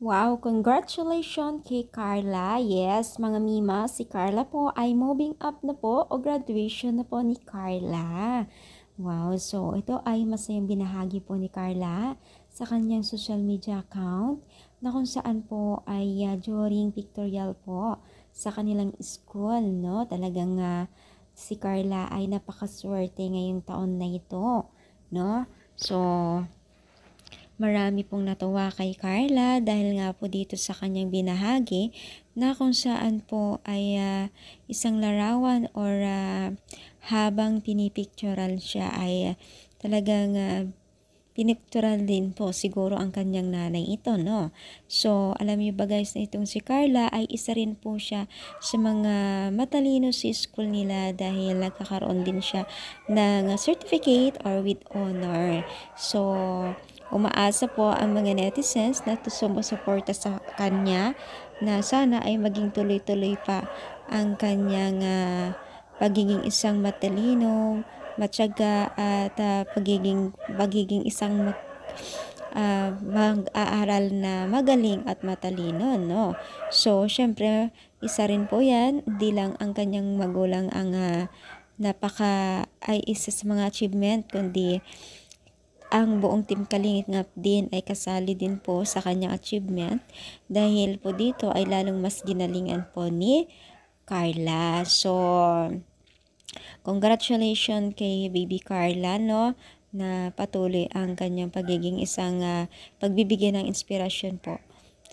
Wow, congratulations kay Carla. Yes, mga Mima, si Carla po ay moving up na po o graduation na po ni Carla. Wow, so ito ay masayang binahagi po ni Carla sa kanyang social media account na kung saan po ay during pictorial po sa kanilang school, no? Talagang si Carla ay napakaswerte ngayong taon na ito, no? So, marami pong natuwa kay Carla dahil nga po dito sa kanyang binahagi na kung saan po ay isang larawan or habang pinipictural siya ay talagang pinictural din po siguro ang kanyang nanay ito, no? So, alam niyo ba guys na itong si Carla ay isa rin po siya sa mga matalino sa school nila dahil nagkakaroon din siya ng certificate or with honor. So, umaasa po ang mga netizens na sumusuporta sa kanya na sana ay maging tuloy-tuloy pa ang kanyang pagiging isang matalino, matyaga at pagiging isang mag-aaral na magaling at matalino, no? So, syempre, isa rin po yan, hindi lang ang kanyang magulang ang ay isa sa mga achievement, kundi ang buong Team Kalingit nga din ay kasali din po sa kanyang achievement dahil po dito ay lalong mas ginalingan po ni Carla. So, congratulations kay Baby Carla, no? Na patuloy ang kanyang pagiging isang pagbibigay ng inspirasyon po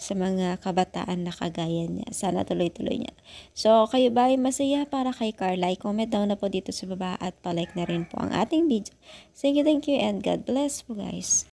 sa mga kabataan na kagaya niya. Sana tuloy-tuloy niya. So, kayo ba ay masaya para kay Carla? I-comment down na po dito sa baba at palike na rin po ang ating video. Thank you and God bless po guys.